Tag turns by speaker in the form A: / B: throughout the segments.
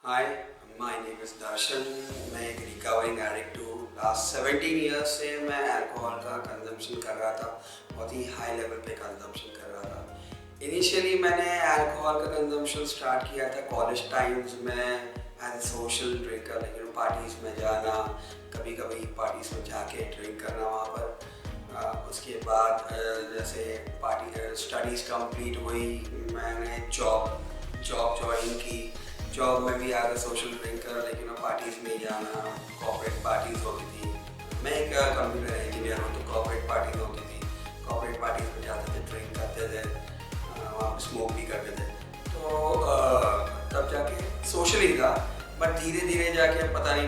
A: Hi, my name is Darshan. मैं एक recovering addict हूँ। लास्ट 17 ईयर्स से मैं अल्कोहल का कंजम्पशन कर रहा था, बहुत ही हाई लेवल पे कंजम्पशन कर रहा था। इनिशियली मैंने अल्कोहल का कंजम्पशन स्टार्ट किया था कॉलेज टाइम्स में एज ए सोशल ड्रिंकर, लेकिन पार्टीज़ में जाना, कभी कभी पार्टीज़ में जाके ड्रिंक करना वहाँ पर। उसके बाद जैसे पार्टी स्टडीज़ कंप्लीट हुई, मैंने जॉब ज्वाइन की। जॉब में भी एज सोशल ड्रिंकर, लेकिन पार्टीज़ में जाना, कॉर्पोरेट पार्टीज़ होती थी। मैं एक कंप्यूटर इंजीनियर हूँ, तो कॉर्पोरेट पार्टीज़ होती थी। कॉर्पोरेट पार्टीज़ में जाते थे, ड्रिंक करते थे, वहाँ पर स्मोक भी करते थे। तो तब जाके सोशली था, बट धीरे धीरे जाके पता नहीं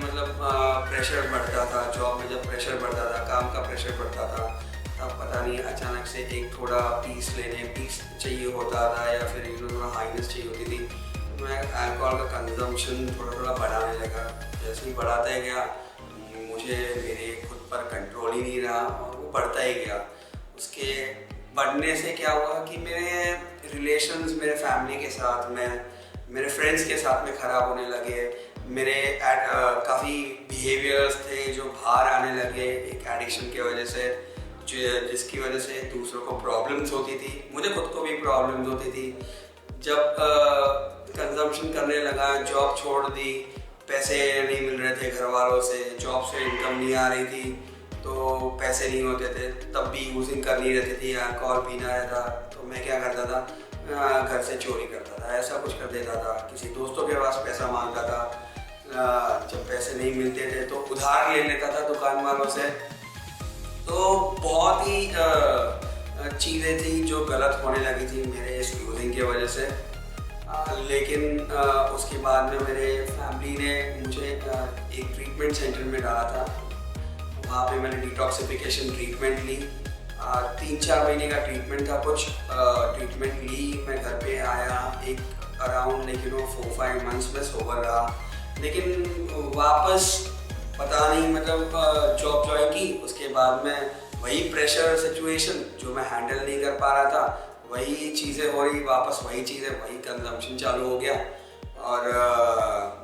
A: प्रेशर बढ़ता था। जॉब में जब प्रेशर बढ़ता था, काम का प्रेशर बढ़ता था, तब पता नहीं अचानक से एक थोड़ा पीस चाहिए होता था, या फिर थोड़ा हाइनेस चाहिए होती थी। मैं अल्कोहल का कंजम्पशन थोड़ा बढ़ाने लगा। जैसे ही बढ़ाता ही गया, मुझे मेरे खुद पर कंट्रोल ही नहीं रहा और वो बढ़ता ही गया। उसके बढ़ने से क्या हुआ कि मेरे रिलेशंस मेरे फैमिली के साथ में, मेरे फ्रेंड्स के साथ में ख़राब होने लगे। मेरे काफ़ी बिहेवियर्स थे जो बाहर आने लगे एक एडिक्शन की वजह से, जिसकी वजह से दूसरों को प्रॉब्लम्स होती थी, मुझे खुद को भी प्रॉब्लम्स होती थी। जब कंजम्पशन करने लगा, जॉब छोड़ दी, पैसे नहीं मिल रहे थे घर वालों से, जॉब से इनकम नहीं आ रही थी, तो पैसे नहीं होते थे, तब भी यूजिंग करनी रहती थी, अल्कोहल पीना रहता। तो मैं क्या करता था, घर से चोरी करता था, ऐसा कुछ कर देता था, किसी दोस्तों के पास पैसा मांगता था। जब पैसे नहीं मिलते थे तो उधार ले लेता था दुकान वालों से। तो बहुत ही चीज़ें थी जो गलत होने लगी थी मेरे इस यूजिंग की वजह से। लेकिन उसके बाद में मेरे फैमिली ने मुझे एक ट्रीटमेंट सेंटर में डाला था। वहाँ पे मैंने डिटॉक्सिफिकेशन ट्रीटमेंट ली। 3-4 महीने का ट्रीटमेंट था कुछ। ट्रीटमेंट ली, मैं घर पे आया एक अराउंड, लेकिन वो 4-5 मंथ्स में सोबर रहा। लेकिन वापस पता नहीं जॉब ज्वाइन की, उसके बाद में वही प्रेशर सिचुएशन जो मैं हैंडल नहीं कर पा रहा था, वही चीज़ें हो रही, वापस वही चीज़ें, वही कंजम्पशन चालू हो गया। और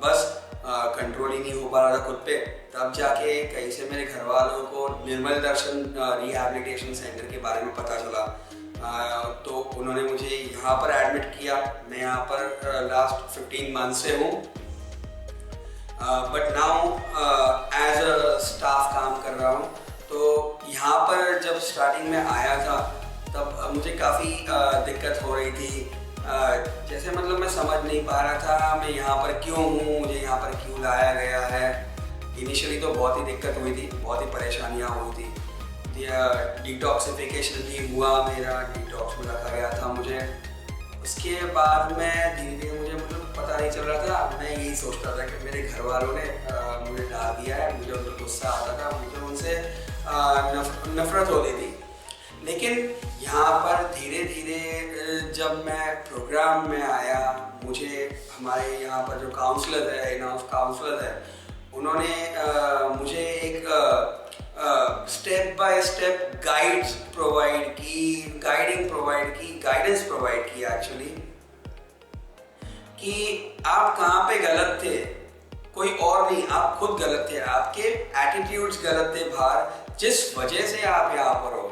A: बस कंट्रोल ही नहीं हो पा रहा था खुद पे। तब जाके कहीं से मेरे घर वालों को निर्मल दर्शन रिहैबिलिटेशन सेंटर के बारे में पता चला। तो उन्होंने मुझे यहाँ पर एडमिट किया। मैं यहाँ पर लास्ट 15 मंथ से हूँ, but now as a staff काम कर रहा हूँ। तो यहाँ पर जब स्टार्टिंग में आया था, तब मुझे काफ़ी दिक्कत हो रही थी। जैसे मैं समझ नहीं पा रहा था मैं यहाँ पर क्यों हूँ, मुझे यहाँ पर क्यों लाया गया है। इनिशियली तो बहुत ही दिक्कत हुई थी, बहुत ही परेशानियाँ हुई थी। डिटॉक्सिफिकेशन भी हुआ, मेरा डिटॉक्स में रखा गया था मुझे। उसके बाद में धीरे धीरे मुझे पता नहीं चल रहा था। मैं यही सोचता था कि मेरे घर वालों ने मुझे डाल दिया है, मुझे उन पर गुस्सा आता था, मुझे उनसे नफरत होती थी। लेकिन यहाँ पर धीरे धीरे जब मैं प्रोग्राम में आया, मुझे हमारे यहाँ पर जो काउंसलर है, इन हाउस काउंसलर है, उन्होंने मुझे एक step by step guidance provide की एक्चुअली, कि आप कहाँ पे गलत थे, कोई और नहीं, आप खुद गलत थे, आपके एटीट्यूड्स गलत थे बाहर, जिस वजह से आप यहाँ पर हो।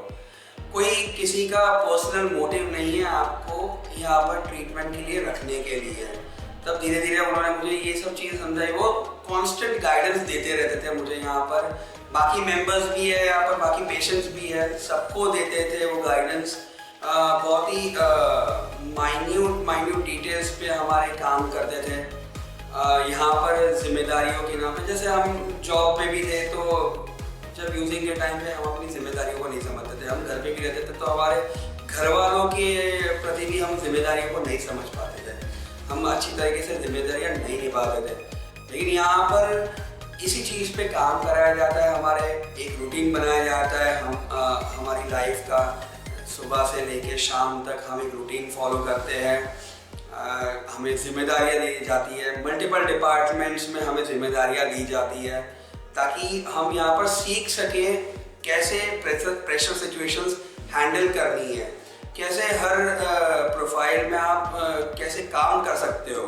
A: कोई किसी का पर्सनल मोटिव नहीं है आपको यहाँ पर ट्रीटमेंट के लिए रखने के लिए। तब धीरे धीरे उन्होंने मुझे ये सब चीज़ समझाई। वो कांस्टेंट गाइडेंस देते रहते थे मुझे यहाँ पर। बाकी मेंबर्स भी है यहाँ पर, बाकी पेशेंट्स भी है, सबको देते थे वो गाइडेंस। बहुत ही माइन्यूट डिटेल्स पे हमारे काम करते थे। यहाँ पर जिम्मेदारियों के नाम पे, जैसे हम जॉब पे भी थे, तो जब यूजिंग के टाइम पे हम अपनी जिम्मेदारियों को नहीं समझते थे। हम घर पे भी रहते थे, तो हमारे घर वालों के प्रति भी हम जिम्मेदारियों को नहीं समझ पाते थे, हम अच्छी तरीके से जिम्मेदारियां नहीं निभाते थे। लेकिन यहाँ पर इसी चीज़ पे काम कराया जाता है, हमारे एक रूटीन बनाया जाता है। हमारी लाइफ का सुबह से लेके शाम तक हम एक रूटीन फॉलो करते हैं। हमें जिम्मेदारियाँ दी जाती है, मल्टीपल डिपार्टमेंट्स में हमें जिम्मेदारियाँ दी जाती है, ताकि हम यहाँ पर सीख सकें कैसे प्रेशर सिचुएशंस हैंडल करनी है, कैसे हर प्रोफाइल में आप कैसे काम कर सकते हो।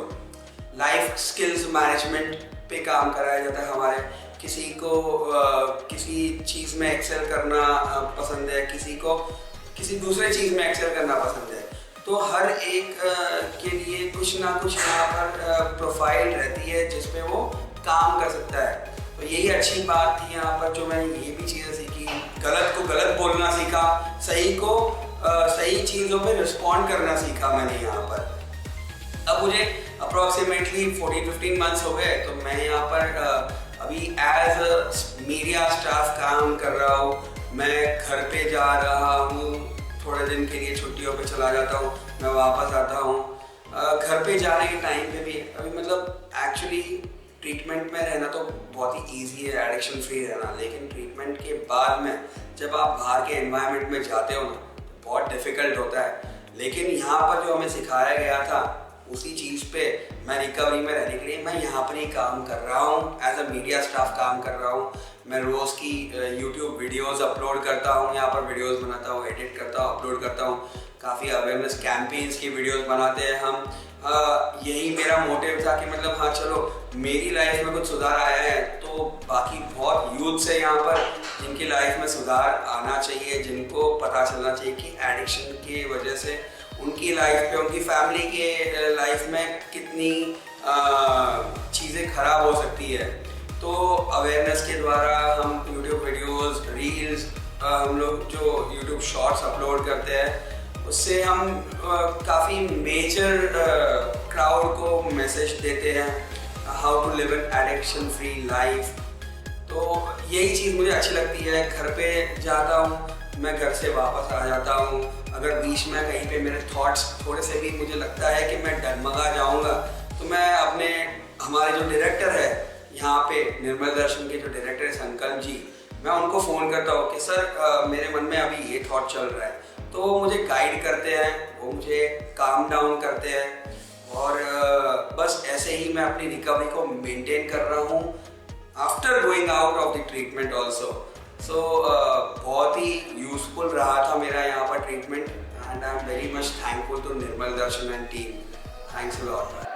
A: लाइफ स्किल्स मैनेजमेंट पे काम कराया जाता है हमारे। किसी को किसी चीज़ में एक्सेल करना पसंद है, किसी को किसी दूसरे चीज़ में एक्सेल करना पसंद है, तो हर एक के लिए कुछ ना कुछ यहाँ पर प्रोफाइल रहती है जिसपे वो काम कर सकता है। तो यही अच्छी बात थी यहाँ पर, जो मैंने ये भी चीज़ें सीखी, गलत को गलत बोलना सीखा, सही को सही चीज़ों पे रिस्पॉन्ड करना सीखा मैंने यहाँ पर। अब मुझे अप्रॉक्सीमेटली 14-15 मंथ्स हो गए, तो मैं यहाँ पर अभी एज अ मीडिया स्टाफ काम कर रहा हूँ। मैं घर पे जा रहा हूँ, थोड़े दिन के लिए छुट्टियों पे चला जाता हूँ, मैं वापस आता हूँ। घर पे जाने के टाइम पे भी अभी मतलब एक्चुअली ट्रीटमेंट में रहना तो बहुत ही ईजी है, एडिक्शन फ्री रहना, लेकिन ट्रीटमेंट के बाद में जब आप बाहर के एनवायरनमेंट में जाते हो ना, तो बहुत डिफ़िकल्ट होता है। लेकिन यहाँ पर जो हमें सिखाया गया था, उसी चीज़ पे मैं रिकवरी में रहने के लिए मैं यहाँ पर ही काम कर रहा हूँ, एज अ मीडिया स्टाफ काम कर रहा हूँ। मैं रोज़ की यूट्यूब वीडियोस अपलोड करता हूँ, यहाँ पर वीडियोस बनाता हूँ, एडिट करता हूँ, अपलोड करता हूँ। काफ़ी अवेयरनेस कैंपेन्स की वीडियोस बनाते हैं हम। यही मेरा मोटिव था कि मतलब हाँ चलो मेरी लाइफ में कुछ सुधार आया है, तो बाकी बहुत यूथ्स है यहाँ पर जिनकी लाइफ में सुधार आना चाहिए, जिनको पता चलना चाहिए कि एडिक्शन की वजह से उनकी लाइफ पे, उनकी फैमिली के लाइफ में कितनी चीज़ें ख़राब हो सकती है। तो अवेयरनेस के द्वारा हम यूट्यूब वीडियोस, रील्स, हम लोग जो यूट्यूब शॉर्ट्स अपलोड करते हैं, उससे हम काफ़ी मेजर क्राउड को मैसेज देते हैं, how to live an addiction free life. तो यही चीज़ मुझे अच्छी लगती है। घर पे जाता हूँ, मैं घर से वापस आ जाता हूँ, अगर बीच में कहीं पे मेरे थॉट्स थोड़े से भी मुझे लगता है कि मैं डगमगा जाऊँगा, तो मैं अपने हमारे जो डायरेक्टर है यहाँ पे, निर्मल दर्शन के जो डायरेक्टर है संकल्प जी, मैं उनको फ़ोन करता हूँ कि सर मेरे मन में अभी ये थॉट चल रहा है। तो वो मुझे गाइड करते हैं, वो मुझे काम डाउन करते हैं, और बस ऐसे ही मैं अपनी रिकवरी को मेंटेन कर रहा हूँ after going out of the treatment also. So बहुत ही यूजफुल रहा था मेरा यहाँ पर treatment, and I am very much thankful to Nirmal Darshan and team. Thanks a lot.